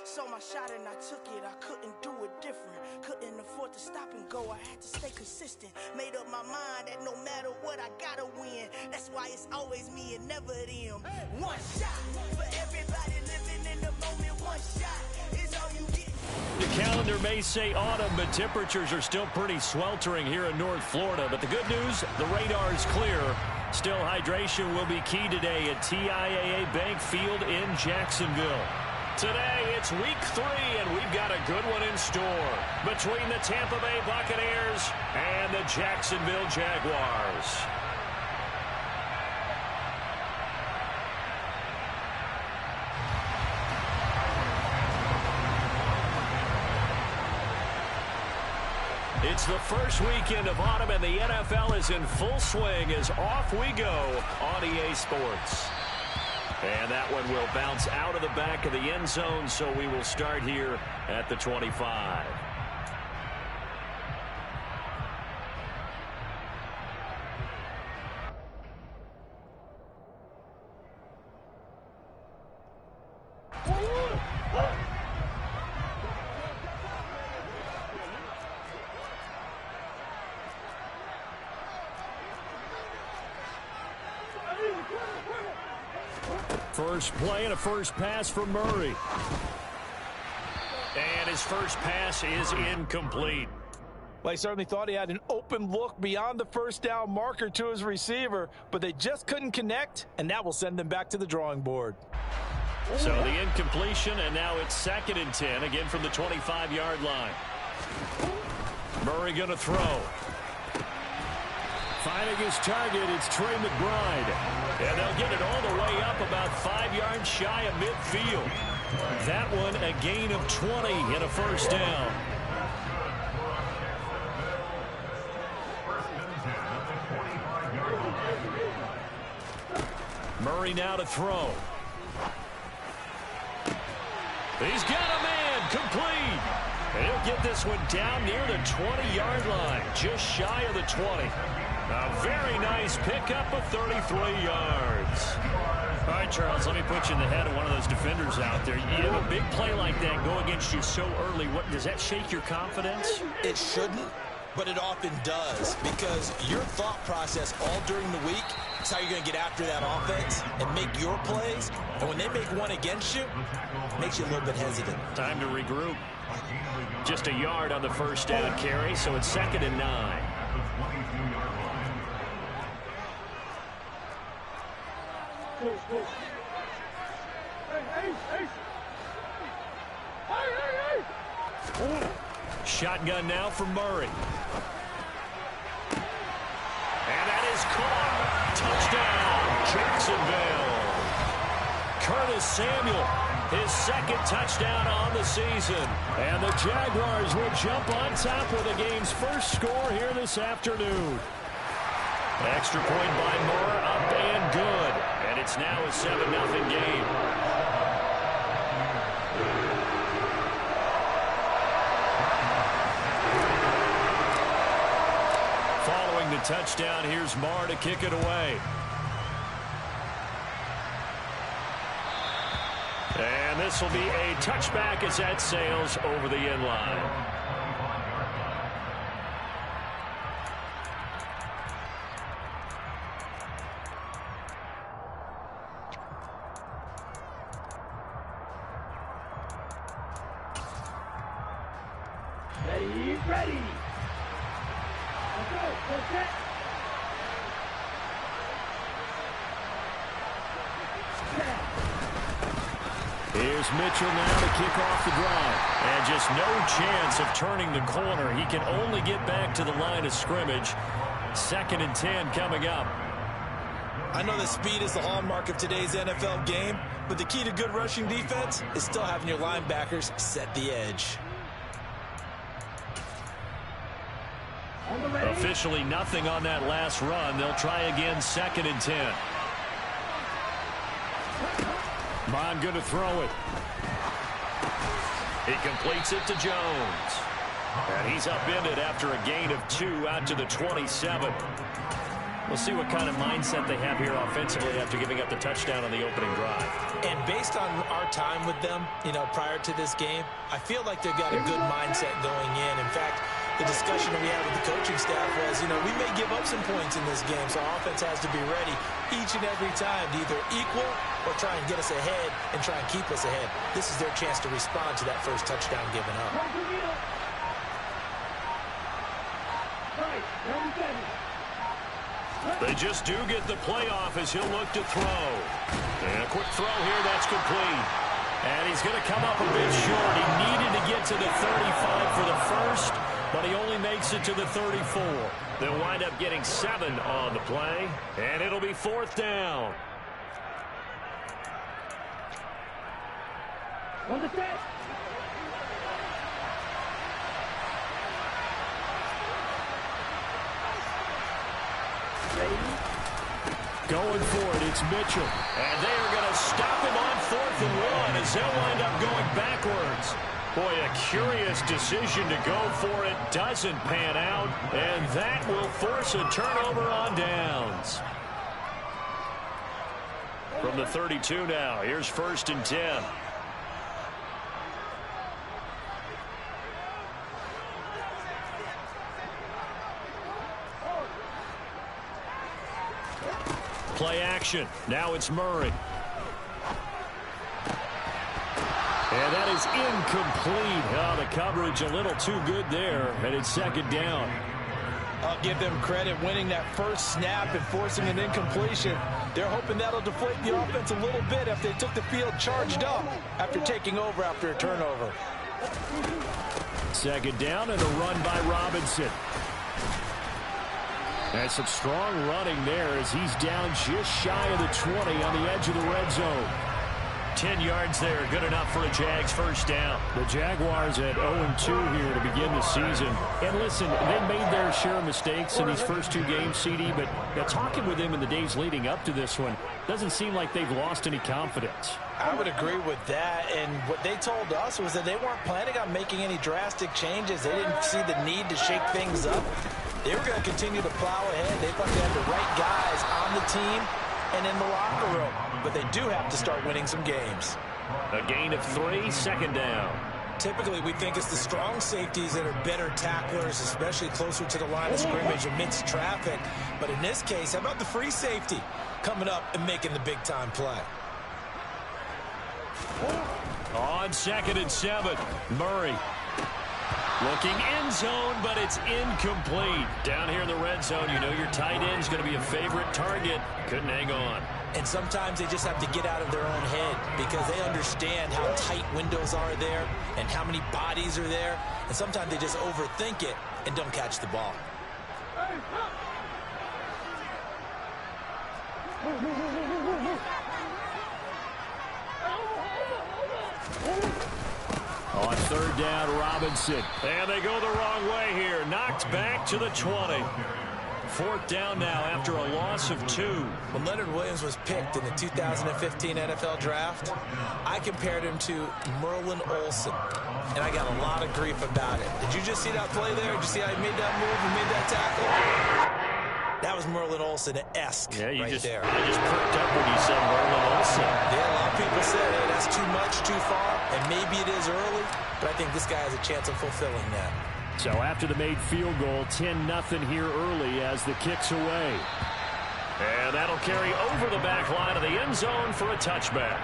Saw my shot and I took it, I couldn't do it different. Couldn't afford to stop and go, I had to stay consistent. Made up my mind that no matter what, I gotta win. That's why it's always me and never them. One shot for everybody living in the moment. One shot is all you get. The calendar may say autumn, but temperatures are still pretty sweltering here in North Florida. But the good news, the radar is clear. Still, hydration will be key today at TIAA Bank Field in Jacksonville. Today, it's week 3, and we've got a good one in store between the Tampa Bay Buccaneers and the Jacksonville Jaguars. It's the first weekend of autumn, and the NFL is in full swing as off we go on EA Sports. And that one will bounce out of the back of the end zone, so we will start here at the 25. First play and a first pass for Murray. And his first pass is incomplete. Well, he certainly thought he had an open look beyond the first down marker to his receiver, but they just couldn't connect, and that will send them back to the drawing board. So the incompletion, and now it's 2nd and 10, again from the 25-yard line. Murray going to throw. Finding his target, it's Trey McBride. And they'll get it all the way up about 5 yards shy of midfield. That one a gain of 20 and a first down. Murray now to throw. He's got a man, complete. And he'll get this one down near the 20-yard line, just shy of the 20. A very nice pickup of 33 yards. All right, Charles, let me put you in the head of one of those defenders out there. You have a big play like that go against you so early. What does that shake your confidence? It shouldn't, but it often does, because your thought process all during the week is how you're going to get after that offense and make your plays. And when they make one against you, it makes you a little bit hesitant. Time to regroup. Just a yard on the first down carry, so it's 2nd and 9. Shotgun now for Murray. And that is caught. Touchdown, Jacksonville. Curtis Samuel, his 2nd touchdown on the season. And the Jaguars will jump on top with the game's first score here this afternoon. Extra point by Moore, up and good. And it's now a 7-0 game. Following the touchdown, here's Marr to kick it away. And this will be a touchback as that sails over the end line. Ready. Let's go. Set. Here's Mitchell now to kick off the drive. And just no chance of turning the corner. He can only get back to the line of scrimmage. 2nd and 10 coming up. I know that speed is the hallmark of today's NFL game, but the key to good rushing defense is still having your linebackers set the edge. Officially nothing on that last run. They'll try again, 2nd and 10. Bond going to throw it. He completes it to Jones. And he's upended after a gain of 2 out to the 27. We'll see what kind of mindset they have here offensively after giving up the touchdown on the opening drive. And based on our time with them, prior to this game, I feel like they've got a good mindset going in. In fact, the discussion that we had with the coaching staff was, we may give up some points in this game, so our offense has to be ready each and every time to either equal or try and get us ahead and try and keep us ahead. This is their chance to respond to that first touchdown given up. They just do get the playoff as he'll look to throw. And a quick throw here, that's complete. And he's going to come up a bit short. He needed to get to the 35 for the first, but he only makes it to the 34. They'll wind up getting 7 on the play, and it'll be 4th down. On the set. Going for it, it's Mitchell. And they are going to stop him on 4th and 1 as they'll wind up going backwards. Boy, a curious decision to go for it. Doesn't pan out, and that will force a turnover on downs. From the 32 now, here's 1st and 10. Play action. Now it's Murray. And that is incomplete. Oh, the coverage a little too good there, and it's 2nd down. I'll give them credit winning that first snap and forcing an incompletion. They're hoping that'll deflate the offense a little bit after they took the field charged up after taking over after a turnover. 2nd down and a run by Robinson. And some strong running there as he's down just shy of the 20 on the edge of the red zone. 10 yards there, good enough for a Jags first down. The Jaguars at 0-2 here to begin the season. And listen, they made their share of mistakes in these first 2 games, CD, but talking with them in the days leading up to this one, doesn't seem like they've lost any confidence. I would agree with that, and what they told us was that they weren't planning on making any drastic changes. They didn't see the need to shake things up. They were going to continue to plow ahead. They thought they had the right guys on the team and in the locker room. But they do have to start winning some games. A gain of 3, 2nd down. Typically, we think it's the strong safeties that are better tacklers, especially closer to the line of scrimmage amidst traffic. But in this case, how about the free safety coming up and making the big-time play? On 2nd and 7, Murray. Looking end zone, but it's incomplete. Down here in the red zone, you know your tight end's going to be a favorite target. Couldn't hang on. And sometimes they just have to get out of their own head because they understand how tight windows are there and how many bodies are there. And sometimes they just overthink it and don't catch the ball. On 3rd down, Robinson. And they go the wrong way here. Knocked back to the 20. 4th down now after a loss of 2. When Leonard Williams was picked in the 2015 NFL Draft, I compared him to Merlin Olsen, and I got a lot of grief about it. Did you just see that play there? Did you see how he made that move and made that tackle? That was Merlin Olsen-esque there. I just perked up when you said Merlin Olsen. Yeah, a lot of people said, hey, that's too much, too far, and maybe it is early, but I think this guy has a chance of fulfilling that. So after the made field goal, 10-0 here early as the kick's away. And that'll carry over the back line of the end zone for a touchback.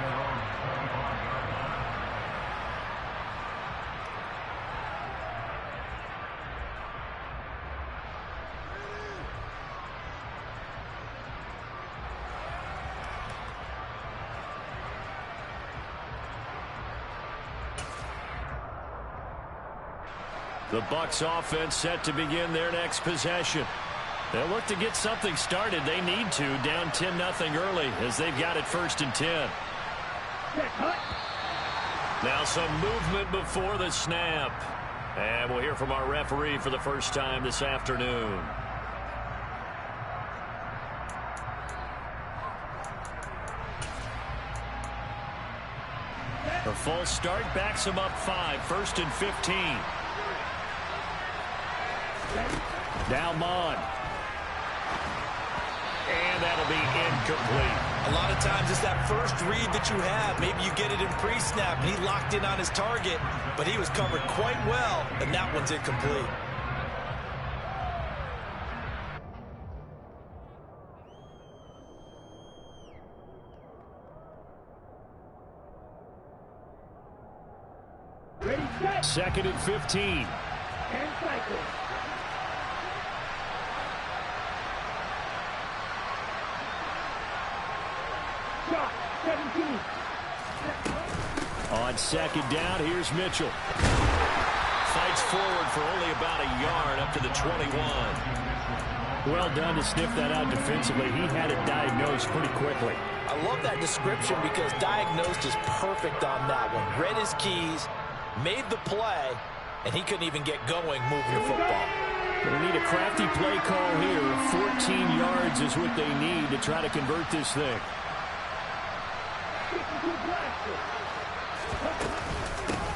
The Bucs offense set to begin their next possession. They'll look to get something started. They need to, down 10-0 early as they've got it 1st and 10. Now some movement before the snap. And we'll hear from our referee for the first time this afternoon. A false start backs him up 5, 1st and 15. Now Mon. And that'll be incomplete. A lot of times it's that first read that you have. Maybe you get it in pre-snap, and he locked in on his target, but he was covered quite well, and that one's incomplete. Ready, set. 2nd and 15. And cycle. Shot, 17. On 2nd down, here's Mitchell. Fights forward for only about a yard up to the 21. Well done to sniff that out defensively. He had it diagnosed pretty quickly. I love that description because diagnosed is perfect on that one. Read his keys, made the play, and he couldn't even get going moving the football. They need a crafty play call here. 14 yards is what they need to try to convert this thing.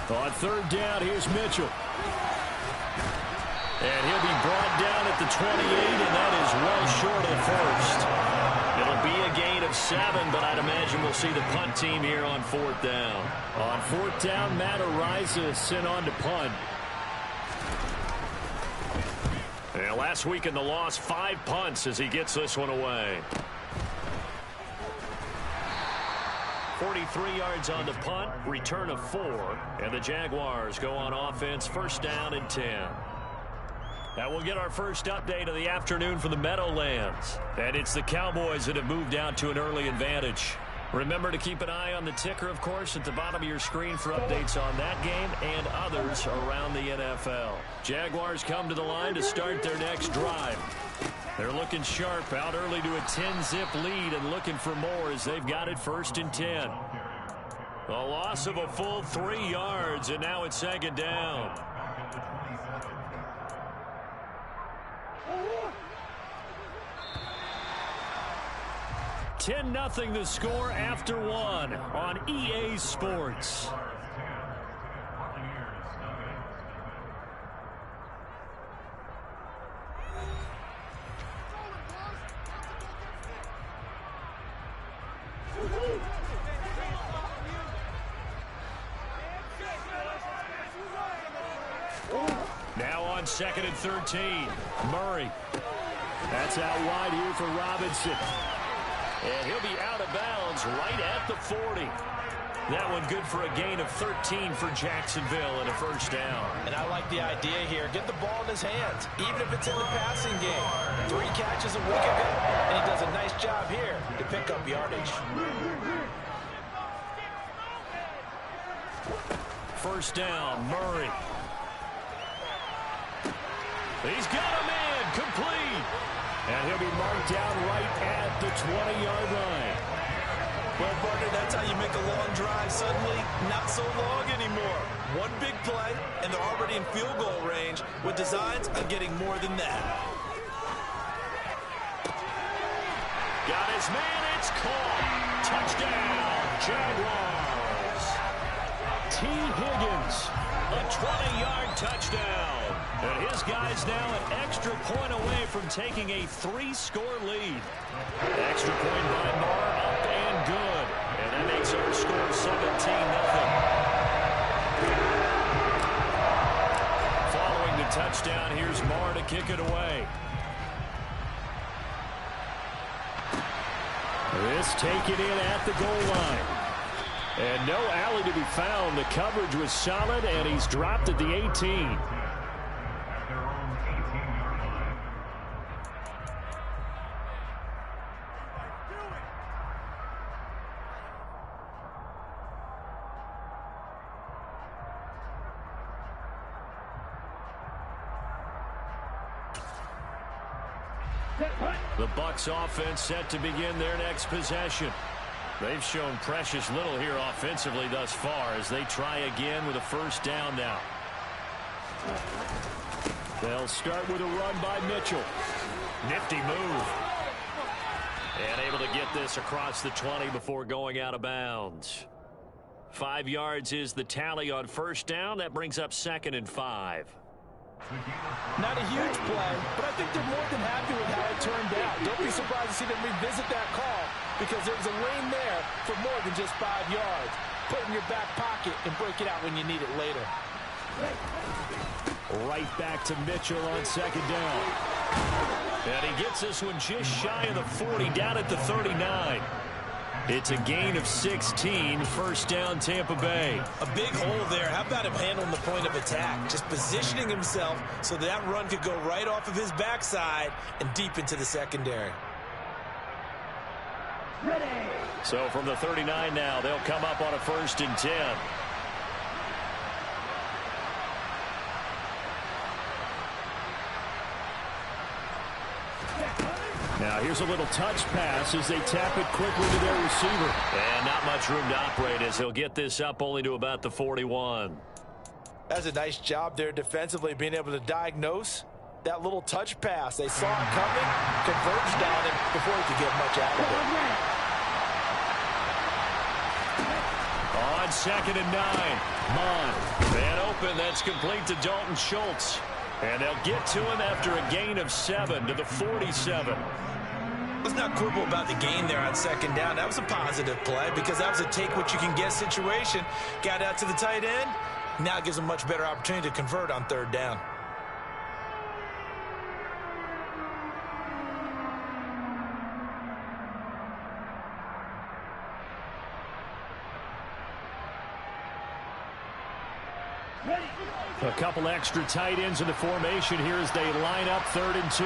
On 3rd down, here's Mitchell. And he'll be brought down at the 28, and that is well short of the 1st. It'll be a gain of 7, but I'd imagine we'll see the punt team here on 4th down. On 4th down, Matt Ariza is sent on to punt. And last week in the loss, 5 punts as he gets this one away. 43 yards on the punt, return of 4, and the Jaguars go on offense, 1st down and 10. That will get our first update of the afternoon from the Meadowlands. And it's the Cowboys that have moved out to an early advantage. Remember to keep an eye on the ticker, of course, at the bottom of your screen for updates on that game and others around the NFL. Jaguars come to the line to start their next drive. They're looking sharp, out early to a 10-zip lead and looking for more as they've got it 1st and 10. A loss of a full 3 yards, and now it's 2nd down. $10-0 the score after 1 on EA Sports. Now on 2nd and 13, Murray. That's out wide here for Robinson. And he'll be out of bounds right at the 40. That one good for a gain of 13 for Jacksonville and a 1st down. And I like the idea here. Get the ball in his hands, even if it's in the passing game. 3 catches a week ago, and he does a nice job here to pick up yardage. 1st down, Murray. He's got a man, complete. And he'll be marked down right at the 20-yard line. Well, partner, that's how you make a long drive suddenly not so long anymore. One big play, and they're already in field goal range with designs on getting more than that. Got his man, it's caught. Touchdown, Jaguars. T. Higgins, a 20-yard touchdown. And his guy's now an extra point away from taking a 3-score lead. Extra point by Marr, up and good. And that makes our score 17-0. Following the touchdown, here's Marr to kick it away. This taken in at the goal line. And no alley to be found. The coverage was solid, and he's dropped at the 18. The Bucs offense set to begin their next possession. They've shown precious little here offensively thus far as they try again with a 1st down now. They'll start with a run by Mitchell. Nifty move. And able to get this across the 20 before going out of bounds. 5 yards is the tally on 1st down. That brings up 2nd and 5. Not a huge play, but I think they're more than happy with how it turned out. Don't be surprised to see them revisit that call because there's a lane there for more than just 5 yards. Put it in your back pocket and break it out when you need it later. Right back to Mitchell on second down. And he gets this one just shy of the 40, down at the 39. It's a gain of 16, first down Tampa Bay. A big hole there. How about him handling the point of attack? Just positioning himself so that run could go right off of his backside and deep into the secondary. Ready. So from the 39 now, they'll come up on a 1st and 10. Now here's a little touch pass as they tap it quickly to their receiver. And not much room to operate as he'll get this up only to about the 41. That's a nice job there defensively, being able to diagnose that little touch pass. They saw it coming, converged on him before he could get much out of it. On 2nd and 9, Mond. Man open, that's complete to Dalton Schultz. And they'll get to him after a gain of 7 to the 47. Let's not quibble about the gain there on 2nd down. That was a positive play because that was a take-what-you-can-get situation. Got out to the tight end. Now it gives them much better opportunity to convert on 3rd down. A couple extra tight ends in the formation here as they line up 3rd and 2.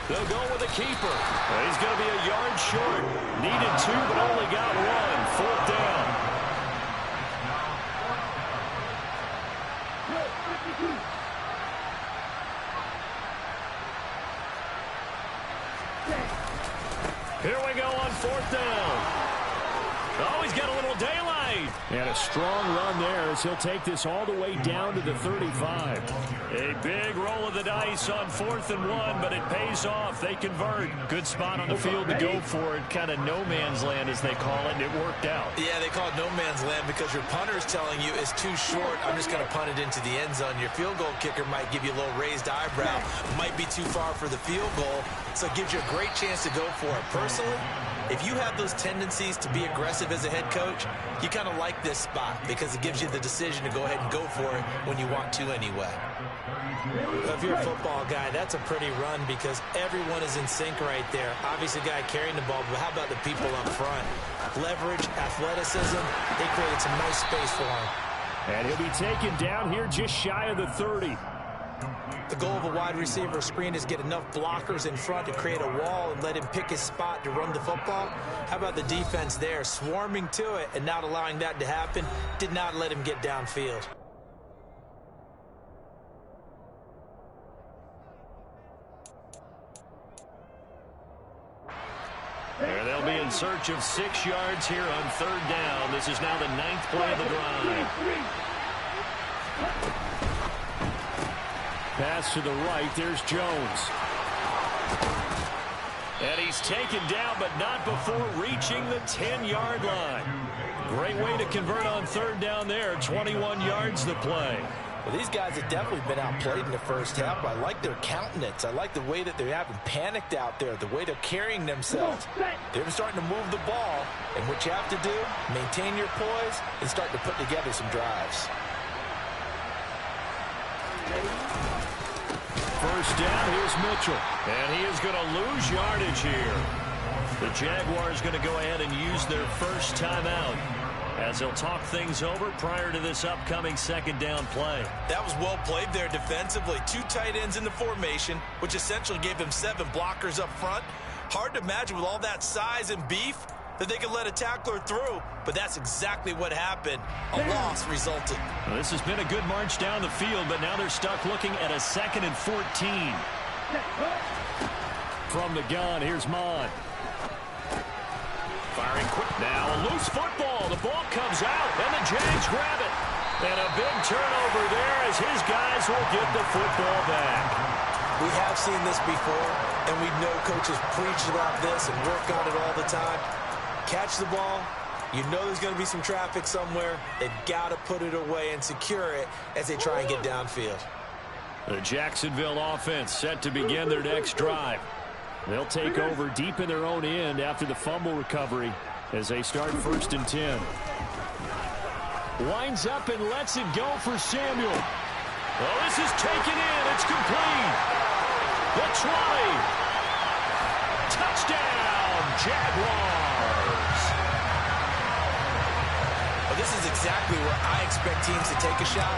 They'll go with a keeper. He's going to be a yard short. Needed 2, but only got 1. 4th down. Here we go on 4th down. Oh, he's got a little daylight. And a strong run there as he'll take this all the way down to the 35. A big roll of the dice on 4th and 1, but it pays off. They convert. Good spot on the field to go for it. Kind of no man's land, as they call it, and it worked out. Yeah, they call it no man's land because your punter's telling you it's too short. I'm just going to punt it into the end zone. Your field goal kicker might give you a little raised eyebrow. Might be too far for the field goal, so it gives you a great chance to go for it. Personally, if you have those tendencies to be aggressive as a head coach, you kind of like this spot because it gives you the decision to go ahead and go for it when you want to anyway. If you're a football guy, that's a pretty run because everyone is in sync right there. Obviously, the guy carrying the ball, but how about the people up front? Leverage, athleticism, they created some nice space for him. And he'll be taken down here just shy of the 30. The goal of a wide receiver screen is get enough blockers in front to create a wall and let him pick his spot to run the football. How about the defense there, swarming to it and not allowing that to happen? Did not let him get downfield. And they'll be in search of 6 yards here on 3rd down. This is now the 9th play of the drive. Pass to the right. There's Jones. And he's taken down, but not before reaching the 10-yard line. Great way to convert on 3rd down there. 21 yards the play. Well, these guys have definitely been outplayed in the first half. I like their countenance. I like the way that they haven't panicked out there, the way they're carrying themselves. They're starting to move the ball, and what you have to do, maintain your poise and start to put together some drives. First down, here's Mitchell. And he is going to lose yardage here. The Jaguars going to go ahead and use their first timeout as they'll talk things over prior to this upcoming 2nd down play. That was well played there defensively. 2 tight ends in the formation, which essentially gave them 7 blockers up front. Hard to imagine with all that size and beef that they could let a tackler through, but that's exactly what happened. A loss resulted. Well, this has been a good march down the field, but now they're stuck looking at a 2nd and 14. From the gun, here's Mond. Firing quick now, a loose football. The ball comes out, and the Jags grab it. And a big turnover there as his guys will get the football back. We have seen this before, and we know coaches preach about this and work on it all the time. Catch the ball, You know there's going to be some traffic somewhere. They've got to put it away and secure it as they try and get downfield. The Jacksonville offense set to begin their next drive. They'll take over deep in their own end after the fumble recovery as they start 1st and 10. Winds up and lets it go for Samuel. Oh, this is taken in. It's complete. The 20. Touchdown, Jaguars. Well, this is exactly where I expect teams to take a shot.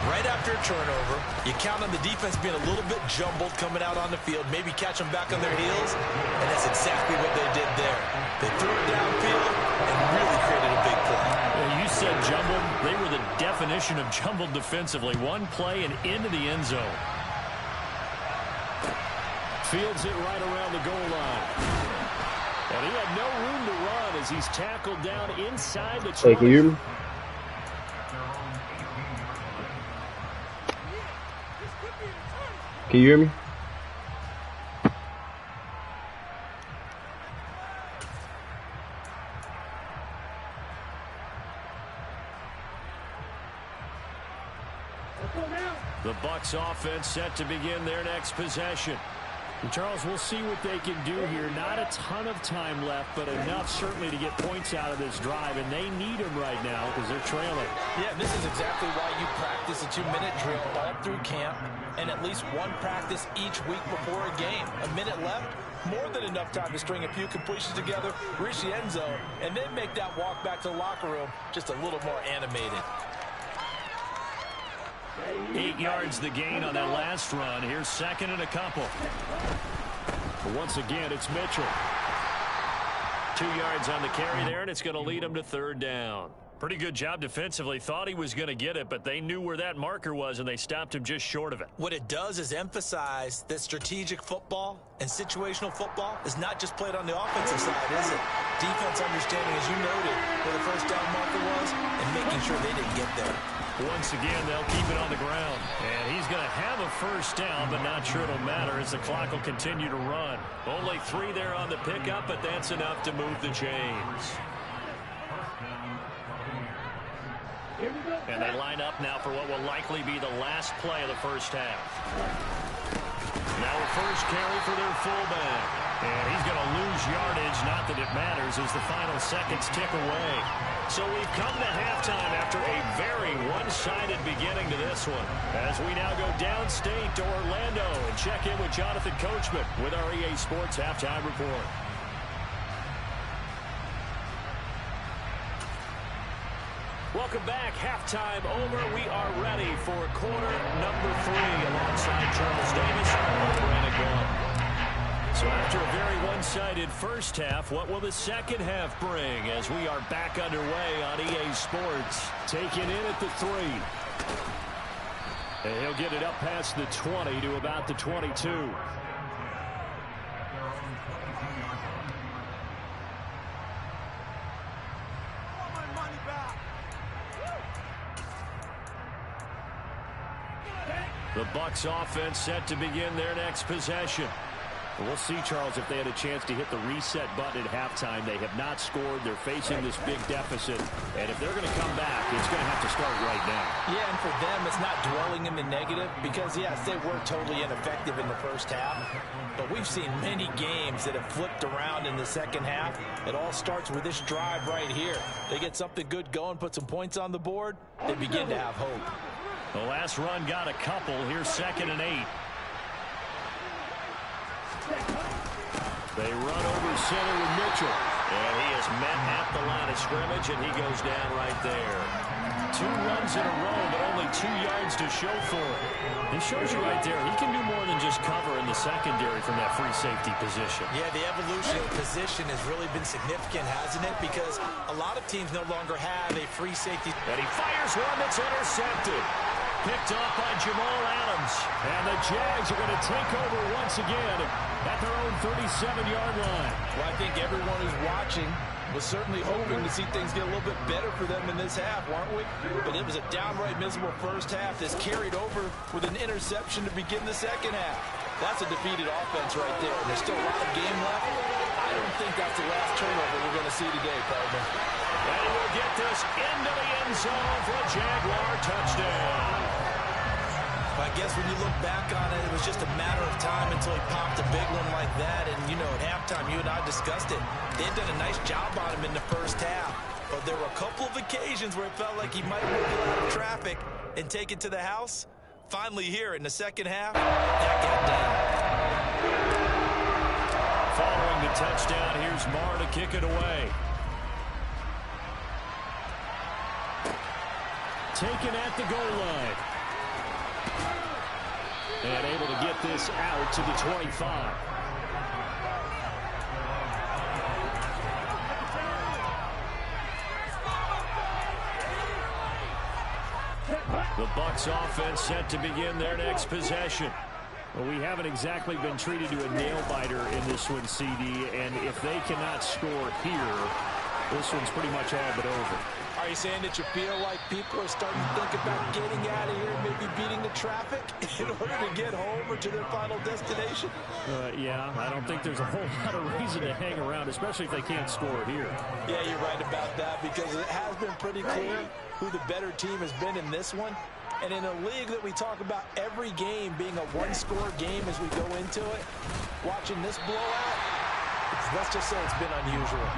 Right after a turnover, you count on the defense being a little bit jumbled coming out on the field, maybe catch them back on their heels, and that's exactly what they did there. They threw it downfield and really created a big play. Well, you said jumbled. They were the definition of jumbled defensively. One play and into the end zone. Fields it right around the goal line. And he had no room to run as he's tackled down inside the 20. Hey, can you hear me? Can you hear me? The Bucs offense set to begin their next possession. And Charles, we'll see what they can do here. Not a ton of time left, but enough certainly to get points out of this drive, and they need them right now because they're trailing. Yeah, this is exactly why you practice a 2-minute drill all through camp and at least one practice each week before a game. A minute left, more than enough time to string a few completions together, reach the end zone, and then make that walk back to the locker room just a little more animated. 8 yards the gain on that last run. Here's 2nd and a couple. Once again, it's Mitchell. 2 yards on the carry there, and it's going to lead him to 3rd down. Pretty good job defensively. Thought he was going to get it, but they knew where that marker was, and they stopped him just short of it. What it does is emphasize that strategic football and situational football is not just played on the offensive side, is it? Defense understanding, as you noted, where the 1st down marker was and making sure they didn't get there. Once again, they'll keep it on the ground. And he's going to have a 1st down, but not sure it'll matter as the clock will continue to run. Only 3 there on the pickup, but that's enough to move the chains. And they line up now for what will likely be the last play of the 1st half. Now a 1st carry for their fullback. And he's going to lose yardage, not that it matters, as the final seconds tick away. So we've come to halftime after a very one-sided beginning to this one. As we now go downstate to Orlando and check in with Jonathan Coachman with our EA Sports Halftime Report. Welcome back. Halftime over. We are ready for quarter number 3 alongside Charles Davis and Brandon Gault. So after a very one-sided 1st half, what will the 2nd half bring as we are back underway on EA Sports? Taken in at the 3. And he'll get it up past the 20 to about the 22. The Bucs offense set to begin their next possession. We'll see, Charles, if they had a chance to hit the reset button at halftime. They have not scored. They're facing this big deficit. And if they're going to come back, it's going to have to start right now. Yeah, and for them, it's not dwelling in the negative because, yes, they were totally ineffective in the 1st half. But we've seen many games that have flipped around in the 2nd half. It all starts with this drive right here. They get something good going, put some points on the board, they begin to have hope. The last run got a couple. Here's 2nd and 8. They run over center with Mitchell. And he is met at the line of scrimmage, and he goes down right there. 2 runs in a row, but only 2 yards to show for it. He shows you right there, he can do more than just cover in the secondary from that free safety position. Yeah, the evolution of position has really been significant, hasn't it? Because a lot of teams no longer have a free safety. And he fires one that's intercepted. Picked off by Jamal Adams. And the Jags are going to take over once again at their own 37-yard line. Well, I think everyone who's watching was certainly hoping to see things get a little bit better for them in this half, weren't we? But it was a downright miserable 1st half that's carried over with an interception to begin the 2nd half. That's a defeated offense right there. There's still a lot of game left. I don't think that's the last turnover we're going to see today, partner. And he will get this into the end zone for a Jaguar touchdown. I guess when you look back on it, it was just a matter of time until he popped a big one like that. And, you know, at halftime, you and I discussed it. They'd done a nice job on him in the first half. But there were a couple of occasions where it felt like he might wiggle out of traffic and take it to the house. Finally here in the second half, that got done. Following the touchdown, here's Marr to kick it away. Taken at the goal line. And able to get this out to the 25. The Bucs offense set to begin their next possession. Well, we haven't exactly been treated to a nail-biter in this one, CD, and if they cannot score here, this one's pretty much all but over. Are you saying that you feel like people are starting to think about getting out of here and maybe beating the traffic in order to get home or to their final destination? Yeah, I don't think there's a whole lot of reason to hang around, especially if they can't score here. Yeah, you're right about that because it has been pretty clear who the better team has been in this one. And in a league that we talk about every game being a one-score game as we go into it, watching this blowout, let's just say it's been unusual.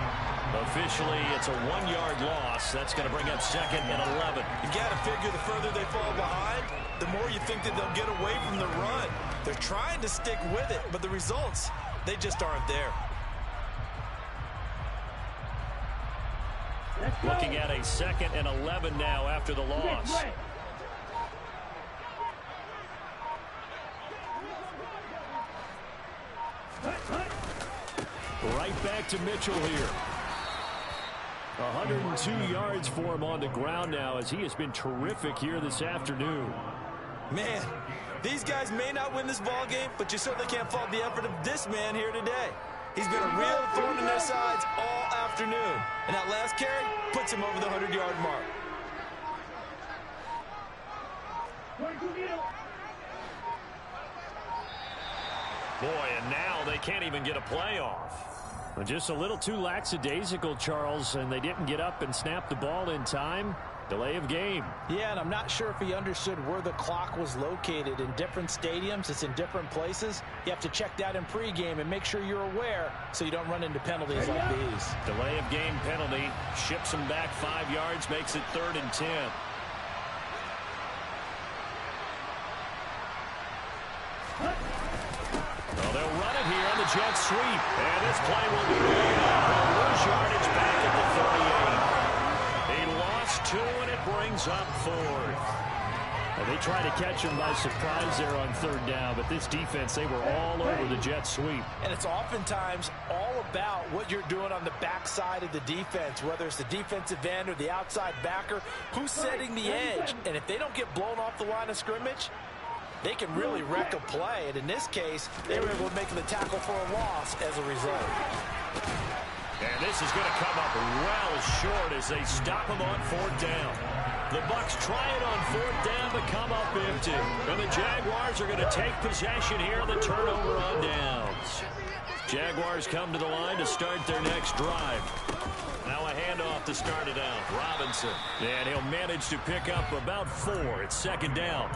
Officially, it's a 1-yard loss. That's going to bring up 2nd and 11. You got to figure the further they fall behind, the more you think that they'll get away from the run. They're trying to stick with it, but the results, they just aren't there. Looking at a 2nd and 11 now after the loss. Right back to Mitchell here. 102 yards for him on the ground now as he has been terrific here this afternoon. Man, these guys may not win this ball game, but you certainly can't fault the effort of this man here today. He's been a real thorn in their sides all afternoon. And that last carry puts him over the 100-yard mark. Boy, and now they can't even get a playoff. Just a little too lackadaisical, Charles, and they didn't get up and snap the ball in time. Delay of game. Yeah, and I'm not sure if he understood where the clock was located. In different stadiums, it's in different places. You have to check that in pregame and make sure you're aware so you don't run into penalties like these. Delay of game penalty. Ships him back 5 yards, makes it 3rd and 10. Well, they'll run it here on the jet sweep. And this play will be laid up. Lose yardage back at the 38. He lost 2, and it brings up 4th. And they tried to catch him by surprise there on 3rd down, but this defense, they were all over the jet sweep. And it's oftentimes all about what you're doing on the backside of the defense, whether it's the defensive end or the outside backer, who's setting the edge. And if they don't get blown off the line of scrimmage, they can really wreck a play. And in this case, they were able to make the tackle for a loss as a result. And this is going to come up well short as they stop him on 4th down. The Bucs try it on 4th down but come up empty. And the Jaguars are going to take possession here on the turnover on downs. Jaguars come to the line to start their next drive. Now a handoff to start it out. Robinson. And he'll manage to pick up about 4. It's 2nd down.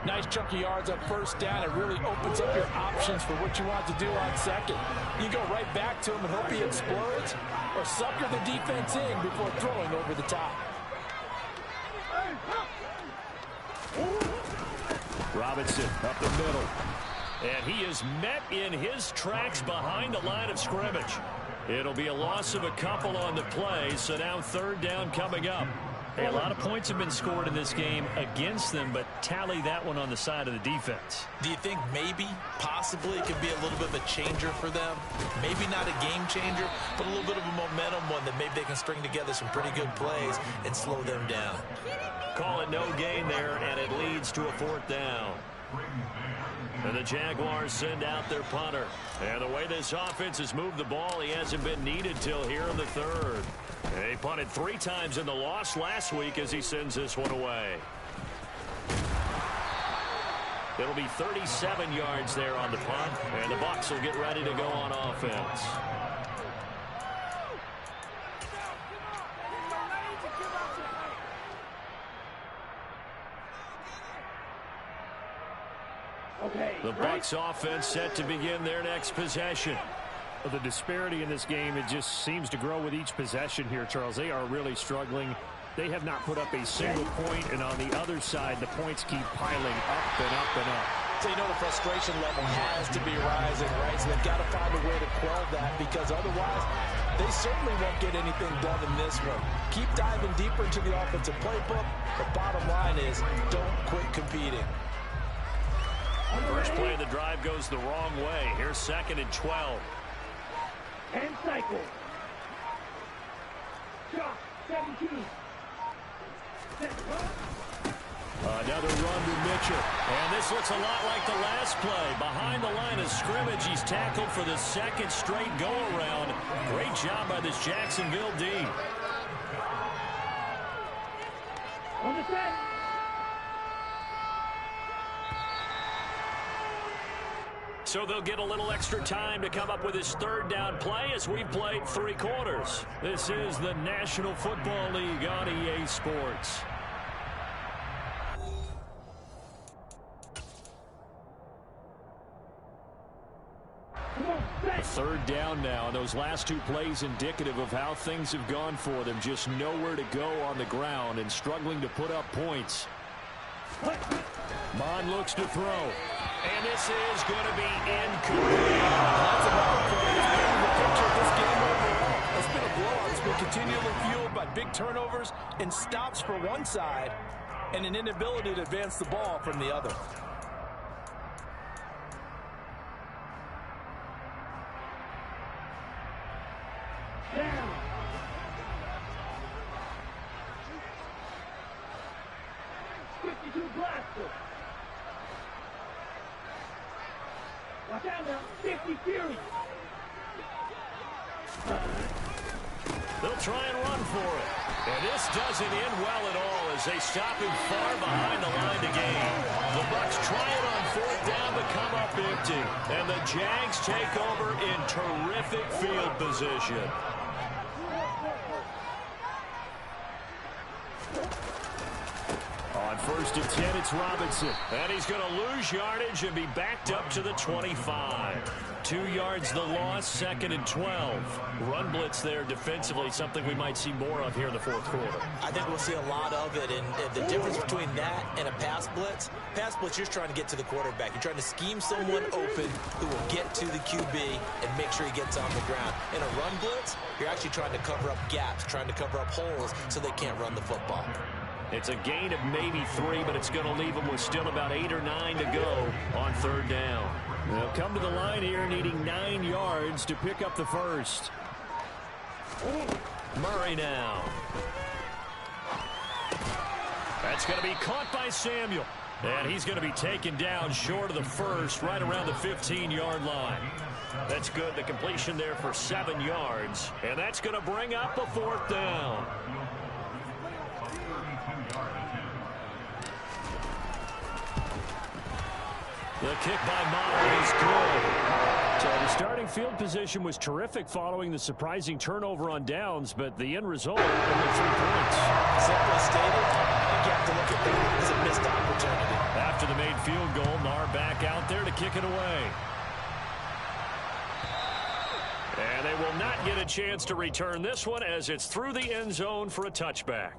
Nice chunk of yards up 1st down. It really opens up your options for what you want to do on 2nd. You go right back to him and hope he explodes, or sucker the defense in before throwing over the top. Robinson up the middle. And he is met in his tracks behind the line of scrimmage. It'll be a loss of a couple on the play, so now 3rd down coming up. Hey, a lot of points have been scored in this game against them, but tally that one on the side of the defense. Do you think maybe, possibly, it could be a little bit of a changer for them? Maybe not a game changer, but a little bit of a momentum one that maybe they can string together some pretty good plays and slow them down. Call it no gain there, and it leads to a 4th down. And the Jaguars send out their punter. And the way this offense has moved the ball, he hasn't been needed till here in the 3rd. And he punted 3 times in the loss last week as he sends this one away. It'll be 37 yards there on the punt, and the Bucs will get ready to go on offense. The Bucs offense set to begin their next possession. Well, the disparity in this game, it just seems to grow with each possession here, Charles. They are really struggling. They have not put up a single point, and on the other side, the points keep piling up and up and up. So you know the frustration level has to be rising, right? So they've got to find a way to quell that, because otherwise they certainly won't get anything done in this one. Keep diving deeper into the offensive playbook. The bottom line is don't quit competing. First play of the drive goes the wrong way. Here's 2nd and 12. And cycle. Shot 17. Another run to Mitchell. And this looks a lot like the last play. Behind the line of scrimmage, he's tackled for the 2nd straight go-around. Great job by this Jacksonville D. On the set. So they'll get a little extra time to come up with his 3rd down play as we've played 3 quarters. This is the National Football League on EA Sports. A 3rd down now. Those last 2 plays indicative of how things have gone for them. Just nowhere to go on the ground and struggling to put up points. Mon looks to throw. And this is going to be incomplete. That's another play that's been the picture of this game overall. It's been a blowout. It's been continually fueled by big turnovers and stops for one side and an inability to advance the ball from the other. Down. Blaster. Watch out now. 50 Fury. They'll try and run for it. And this doesn't end well at all as they stop him far behind the line to gain. The Bucs try it on 4th down to come up empty. And the Jags take over in terrific field position. On 1st and 10, it's Robinson. And he's going to lose yardage and be backed up to the 25. 2 yards the loss, 2nd and 12. Run blitz there defensively, something we might see more of here in the 4th quarter. I think we'll see a lot of it, and the difference between that and a pass blitz, you're just trying to get to the quarterback. You're trying to scheme someone open who will get to the QB and make sure he gets on the ground. In a run blitz, you're actually trying to cover up gaps, trying to cover up holes so they can't run the football. It's a gain of maybe 3, but it's going to leave them with still about 8 or 9 to go on 3rd down. They'll come to the line here needing 9 yards to pick up the first. Murray now. That's going to be caught by Samuel. And he's going to be taken down short of the first, right around the 15-yard line. That's good. The completion there for 7 yards. And that's going to bring up a 4th down. The kick by Mott is good. So the starting field position was terrific following the surprising turnover on downs, but the end result, only 3 points. Simply stated, I think you have to look at that as a missed opportunity. After the made field goal, Marr back out there to kick it away. And they will not get a chance to return this one as it's through the end zone for a touchback.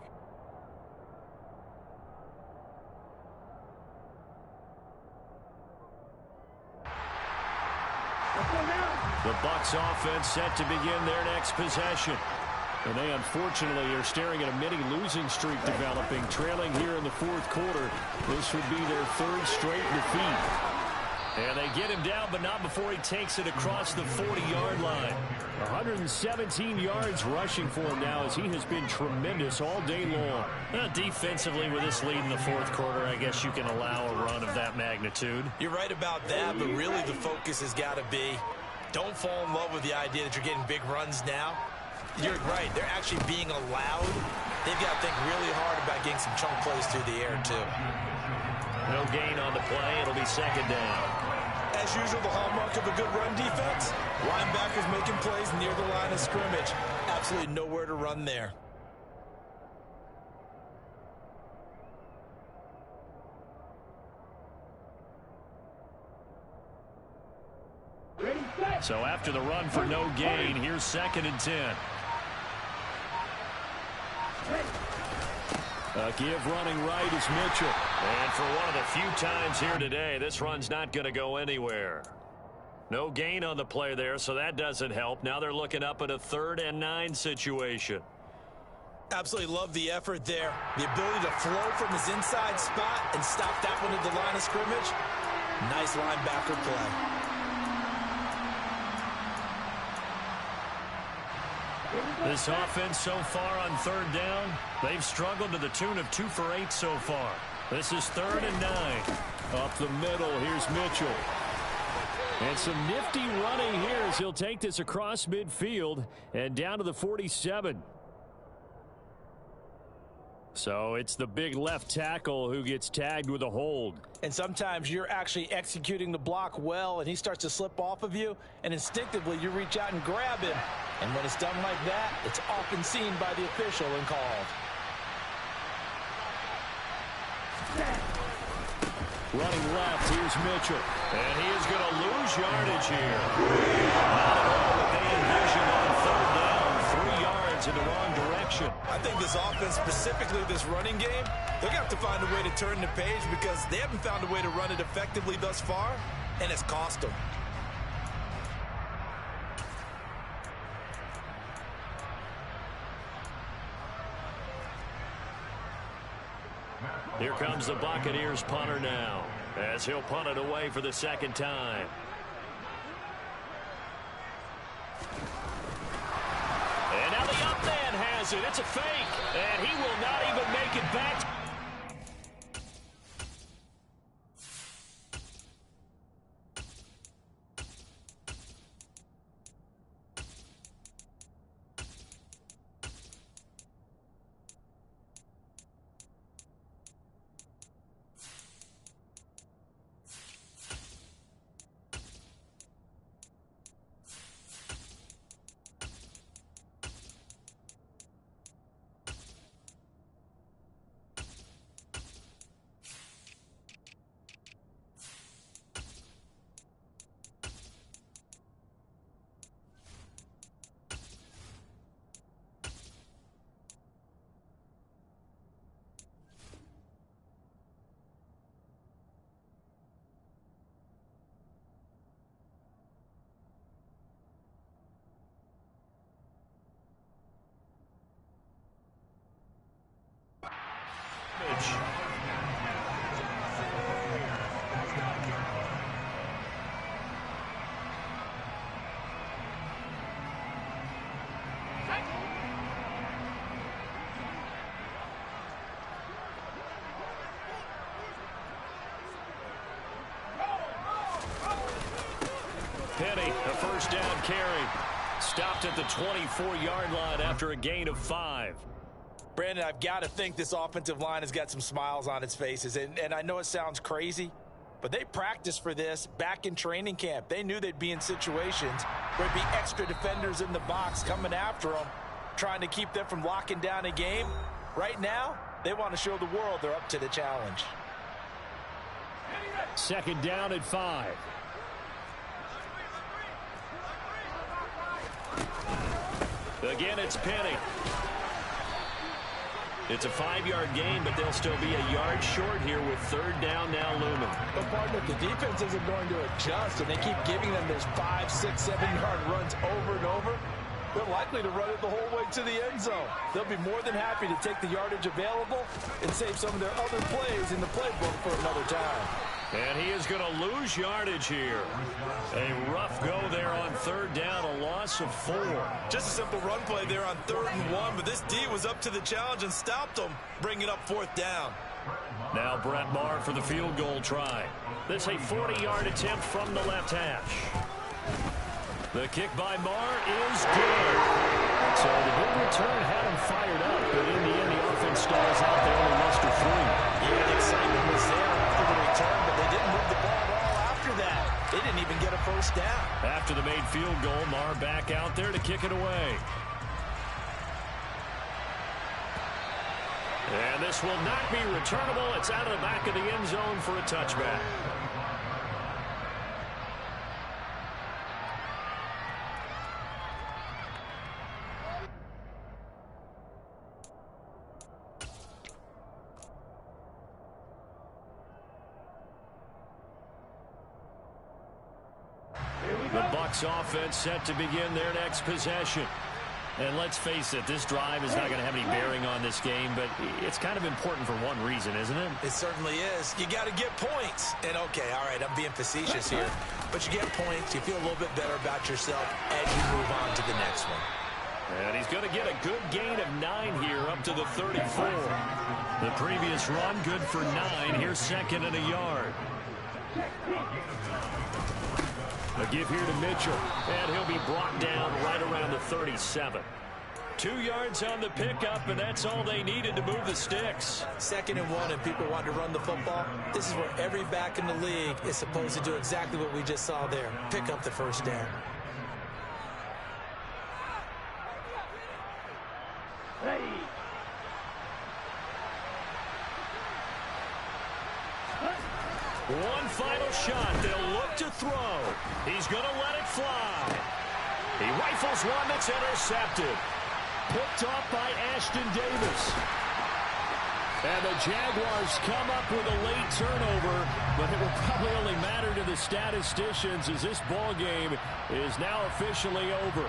The Bucs offense set to begin their next possession. And they unfortunately are staring at a mini losing streak developing, trailing here in the 4th quarter. This would be their 3rd straight defeat. And they get him down, but not before he takes it across the 40-yard line. 117 yards rushing for him now as he has been tremendous all day long. Defensively with this lead in the 4th quarter, I guess you can allow a run of that magnitude. You're right about that, but really the focus has got to be don't fall in love with the idea that you're getting big runs now. You're right. They're actually being allowed. They've got to think really hard about getting some chunk plays through the air, too. No gain on the play. It'll be 2nd down. As usual, the hallmark of a good run defense, linebackers making plays near the line of scrimmage. Absolutely nowhere to run there. So after the run for no gain, here's 2nd and 10. A give running right is Mitchell. And for one of the few times here today, this run's not going to go anywhere. No gain on the play there, so that doesn't help. Now they're looking up at a 3rd and 9 situation. Absolutely love the effort there. The ability to flow from his inside spot and stop that one at the line of scrimmage. Nice linebacker play. This offense so far on 3rd down, they've struggled to the tune of 2 for 8 so far. This is 3rd and 9. Up the middle, here's Mitchell. And some nifty running here as he'll take this across midfield and down to the 47. So it's the big left tackle who gets tagged with a hold. And sometimes you're actually executing the block well, and he starts to slip off of you, and instinctively you reach out and grab him. And when it's done like that, it's often seen by the official and called. Running left, here's Mitchell. And he is going to lose yardage here. Not at all what they envisioned on 3rd down. 3 yards in the wrong direction. I think this offense, specifically this running game, they're going to have to find a way to turn the page because they haven't found a way to run it effectively thus far, and it's cost them. Here comes the Buccaneers punter now, as he'll punt it away for the 2nd time. And now the up man has it. It's a fake, and he will not even make it back. Penny, a 1st down carry. Stopped at the 24-yard line after a gain of 5. Brandon, I've got to think this offensive line has got some smiles on its faces. And I know it sounds crazy, but they practiced for this back in training camp. They knew they'd be in situations where there'd be extra defenders in the box coming after them, trying to keep them from locking down a game. Right now, they want to show the world they're up to the challenge. 2nd down at 5. Again, it's Penny. It's a 5-yard gain, but they'll still be a yard short here with 3rd down now looming. But partner, the defense isn't going to adjust, and they keep giving them those 5, 6, 7-yard runs over and over. They're likely to run it the whole way to the end zone. They'll be more than happy to take the yardage available and save some of their other plays in the playbook for another time. And he is going to lose yardage here. A rough go there on 3rd down, a loss of 4. Just a simple run play there on 3rd and 1, but this D was up to the challenge and stopped them, bringing up 4th down. Now Brett Maher for the field goal try. This a 40-yard attempt from the left hash. The kick by Maher is good. So the big return had him fired up, but in the end the offense stalls out. They only muster 3. Yeah, the excitement was there after the return, but they didn't move the ball at all after that. They didn't even get a 1st down. After the made field goal, Maher back out there to kick it away. And this will not be returnable. It's out of the back of the end zone for a touchback. The Bucs offense set to begin their next possession. And let's face it, this drive is not going to have any bearing on this game, but it's kind of important for one reason, isn't it? It certainly is. You got to get points. And, okay, all right, I'm being facetious here. But you get points, you feel a little bit better about yourself as you move on to the next one. And he's going to get a good gain of 9 here up to the 34. The previous run, good for 9. Here's second and a yard. A give here to Mitchell, and he'll be brought down right around the 37. 2 yards on the pickup, and that's all they needed to move the sticks. 2nd and 1, and people want to run the football. This is where every back in the league is supposed to do exactly what we just saw there. Pick up the first down. One final shot. They'll look to throw. He's going to let it fly. He rifles one that's intercepted. Picked off by Ashton Davis. And the Jaguars come up with a late turnover, but it will probably only matter to the statisticians as this ball game is now officially over.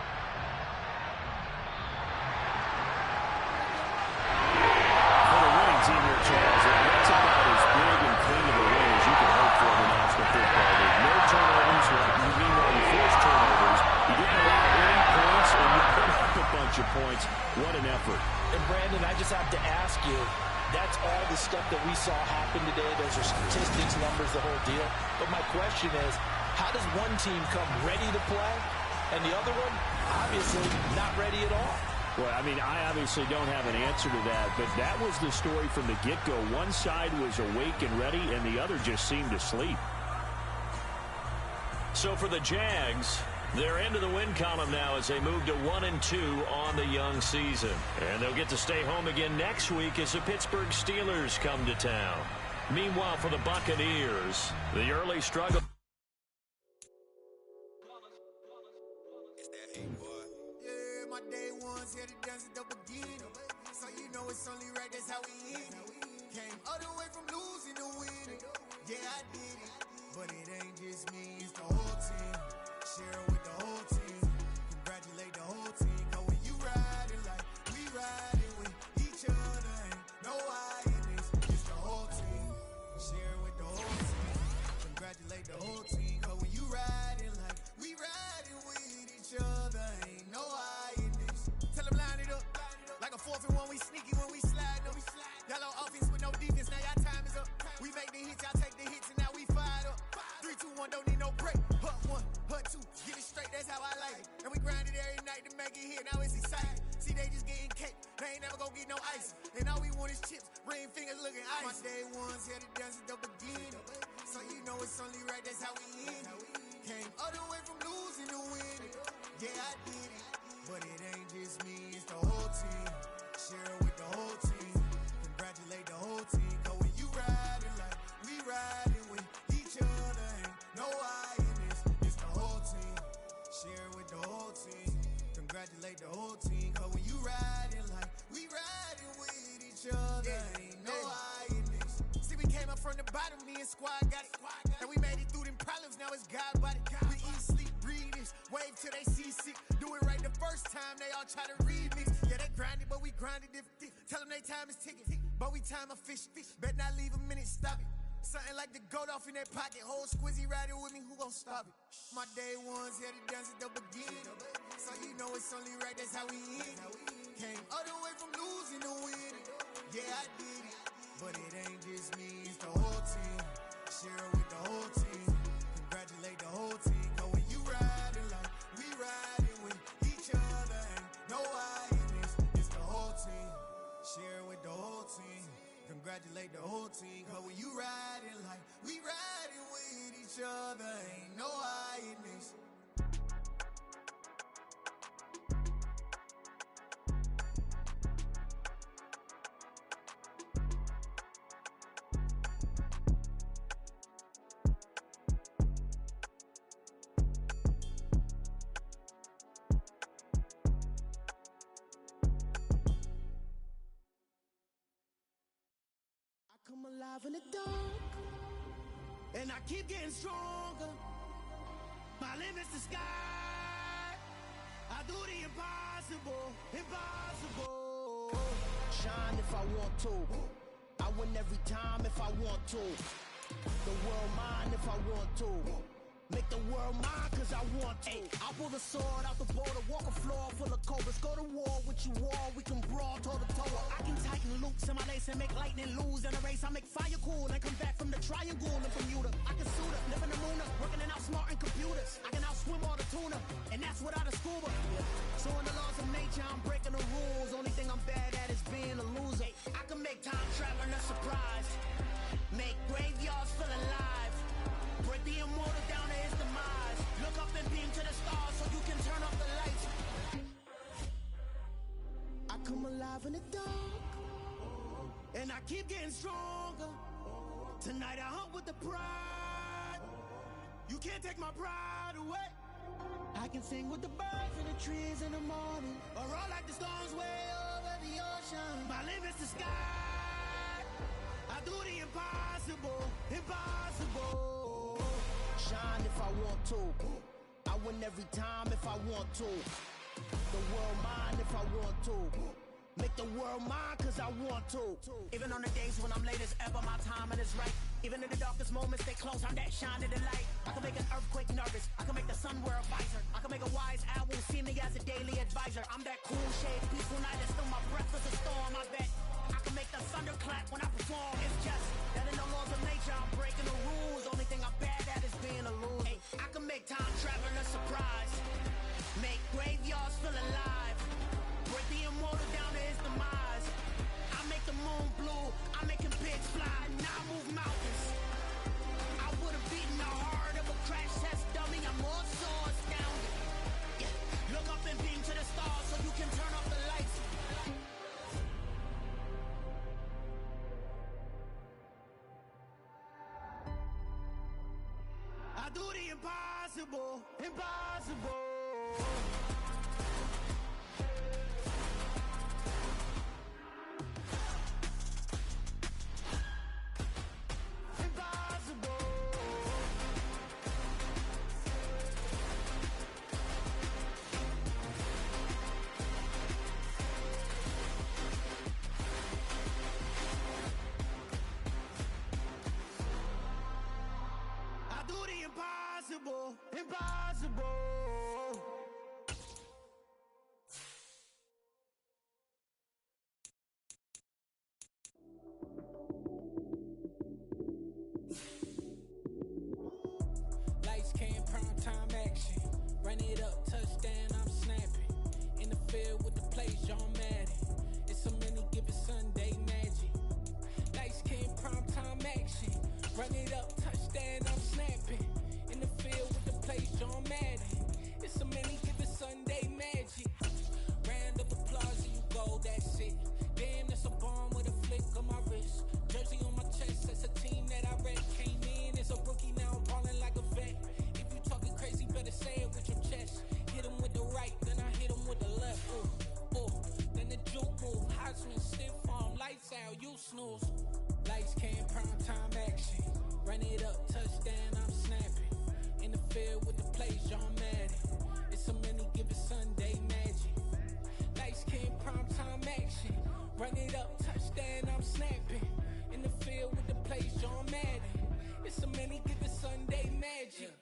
For the winning team here, Charles, that's about as big and clean of a win as you can hope for in the National Football League. No turnovers. Meanwhile, you forced turnovers. You didn't allow any points, and you put up a bunch of points. What an effort. And, Brandon, I just have to ask you, that's all the stuff that we saw happen today. Those are statistics, numbers, the whole deal. But my question is, how does one team come ready to play, and the other one, obviously, not ready at all? Well, I mean, I obviously don't have an answer to that, but that was the story from the get-go. One side was awake and ready, and the other just seemed to sleep. So for the Jags, they're into the win column now as they move to 1-2 on the young season. And they'll get to stay home again next week as the Pittsburgh Steelers come to town. Meanwhile, for the Buccaneers, the early struggle. My day one's here to dance at the beginning. So you know it's only right, that's how we end it. Came all the way from losing to winning. Yeah, I did it. But it ain't just me, it's the whole team. Share it with the whole team. Congratulate the whole team. Cause when you riding like we riding with each other, ain't no I in this. It's the whole team. Share it with the whole team. Congratulate the whole team. Cause when you riding like we riding with each other, ain't no I in this. Tell them line it up. Like a 4th and 1, we sneaky when we slide up. Yellow offense with no defense, now y'all time is up. We make the hits, y'all take the hits, and now we fired up. 3, 2, 1, don't need no break. Hut 1, hut 2, get it straight, that's how I like it. And we grind it every night to make it hit, now it's exciting. See, they just getting cake, they ain't never gonna get no ice. And all we want is chips, ring fingers looking ice. My day one's here to dance at the beginning. So you know it's only right, that's how we end it. Came all the way from losing to winning. Yeah, I did it. But it ain't just me, it's the whole team. Share it with the whole team. Congratulate the whole team. Cause when you riding like we riding with each other, ain't no I in this. It's the whole team. Share it with the whole team. Congratulate the whole team. Cause when you riding like we riding with each other, ain't no I in this. See, we came up from the bottom, me and squad got it. And we made it through them problems, now it's God body. We eat, sleep, breathe this. Wave till they see sick. Do it right the first time, they all try to remix. Yeah, they grinded, but we grinded different. Tell them they time is ticking, but we time a fish. Bet not leave a minute, stop it. Something like the goat off in their pocket. Whole squizzy riding with me, who gon' stop it? My day one's here to dance at the beginning. So you know it's only right, that's how we end it. Came all the way from losing to winning. Yeah, I did it. But it ain't just me, it's the whole team. Share it with the whole team. Congratulate the whole team. Cause when you riding like we riding with each other, ain't no I in this. It's the whole team. Share it with the whole team. Congratulate the whole team. Cause when you riding like we riding with each other, ain't no I in this. Come alive in the dark, and I keep getting stronger. My limit's the sky. I do the impossible, impossible. Shine if I want to. I win every time if I want to. The world mine if I want to. Make the world mine cause I want to. Ay, I pull the sword out the border, walk a floor full of cobras. Go to war with you all, we can brawl toe to toe. I can tighten loops in my lace and make lightning lose in a race. I make fire cool and come back from the triangle in Bermuda. I can suit up, live in the moon, working and outsmarting computers. I can outswim all the tuna, and that's without a scuba. So in the laws of nature, I'm breaking the rules. Only thing I'm bad at is being a loser. I can make time traveling a surprise, make graveyards feel alive, break the immortal down to his demise. Look up and beam to the stars so you can turn off the lights. I come alive in the dark, and I keep getting stronger. Tonight I hunt with the pride. You can't take my pride away. I can sing with the birds and the trees in the morning, or roll like the storms way over the ocean. My limit's the sky. I do the impossible, impossible. Shine if I want to. I win every time if I want to. The world mine if I want to. Make the world mine cause I want to. Even on the days when I'm late as ever, my timing is right. Even in the darkest moments, stay close, I'm that shining the light. I can make an earthquake nervous, I can make the sun wear a visor. I can make a wise owl see me as a daily advisor. I'm that cool shade, peaceful night, and still my breath is a storm. I bet I can make the thunder clap when I perform. It's just that in the laws of nature, I'm breaking the rules. Only thing I'm bad at is being a loser. Ay, I can make time traveling a surprise, make graveyards feel alive, break the immortal down to his demise. I make the moon blue, I'm making pigs fly, now I move mountains. I would've beaten the heart of a crash test dummy, I'm more so astounded. Yeah. Look up and beam to the stars so you can turn off the lights. I do the impossible, impossible. Impossible, impossible. Lights came, prime time action. Run it up, touchdown, I'm snapping. In the field with the plays, John Madden. It's a many given Sunday magic. Lights came, prime time action. Run it up, touchdown, I'm snapping. In the field with the plays, John Madden. It's a many given Sunday magic. Round of applause and you go, that's it. Damn, that's a bomb with a flick on my wrist. Jersey on my chest, that's a team that I read. Came in as a rookie, now I'm ballin' like a vet. If you talking crazy, better say it with your chest. Hit him with the right, then I hit him with the left. Ooh, ooh, then the juke move. Heisman, stiff arm, lights out, you snooze. Lights came, prime time action. Run it up, touchdown, I'm snapping. In the field with the plays, John Madden. It's a many given Sunday magic. Lights came, prime time action. Run it up, touchdown, I'm snapping. In the field with the plays, John Madden. It's a many given Sunday magic.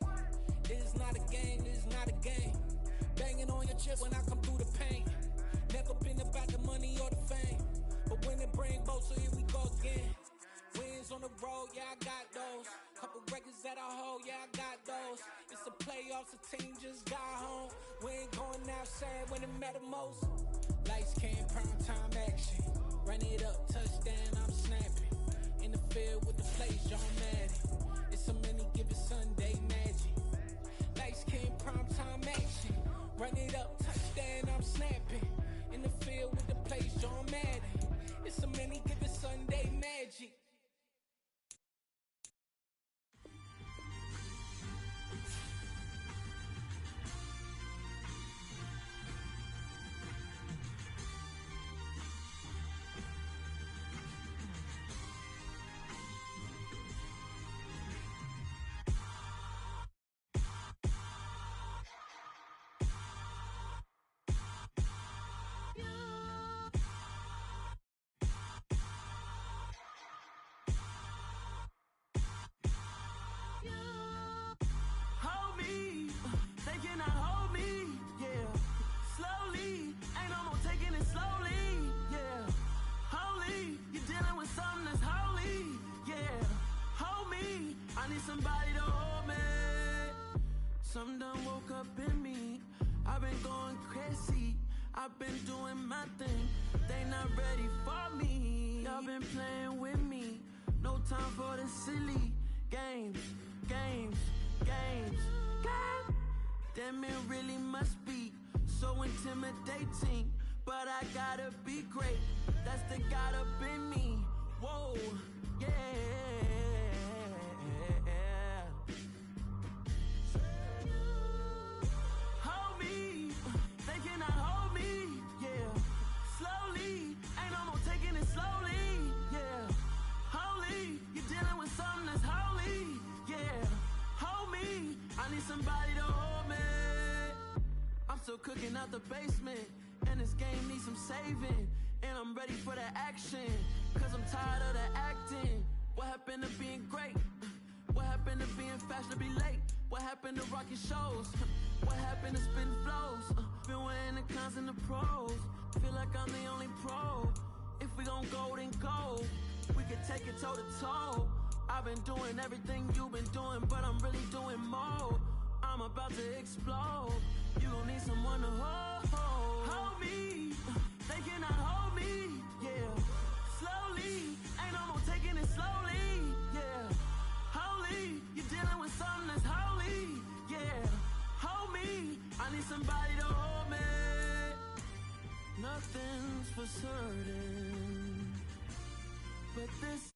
This is not a game, this is not a game. Banging on your chest when I come through the pain. Never been about the money or the fame, but when it bring both, so here we go again. Wins on the road, yeah, I got those. Couple records that I hold, yeah, I got those. It's the playoffs, the team just got home. We ain't going outside when it matter most. Lights came, prime time action. Run it up, touchdown, I'm snapping. In the field with the plays, John Madden. It's a many given Sunday magic. Lights came, prime time action. Run it up, touchdown, I'm snapping. In the field with the plays, John Madden. It's a many given Sunday magic. y'all been playing with me. No time for the silly games. Damn, it really must be so intimidating. But I gotta be great. That's the God up in me. Whoa, yeah. Hold me, they cannot hold me, yeah. Slowly, ain't no more taking it slowly, yeah. Holy, you're dealing with something that's holy, yeah. Hold me, I need somebody to hold me. I'm still cooking out the basement, and this game needs some saving. And I'm ready for the action, cause I'm tired of the acting. What happened to being great? What happened to being fashionably late? What happened to rocking shows? What happened to spitting flows? Been wearing the cons and the pros. Feel like I'm the only pro. If we gon' go, then go. We could take it toe to toe. I've been doing everything you've been doing, but I'm really doing more. I'm about to explode. You gon' need someone to hold me. They cannot hold me, yeah. Slowly, ain't no more taking it slowly, yeah. Holy, you're dealing with something that's holy, yeah. Hold me, I need somebody to hold me. Nothing's for certain, but this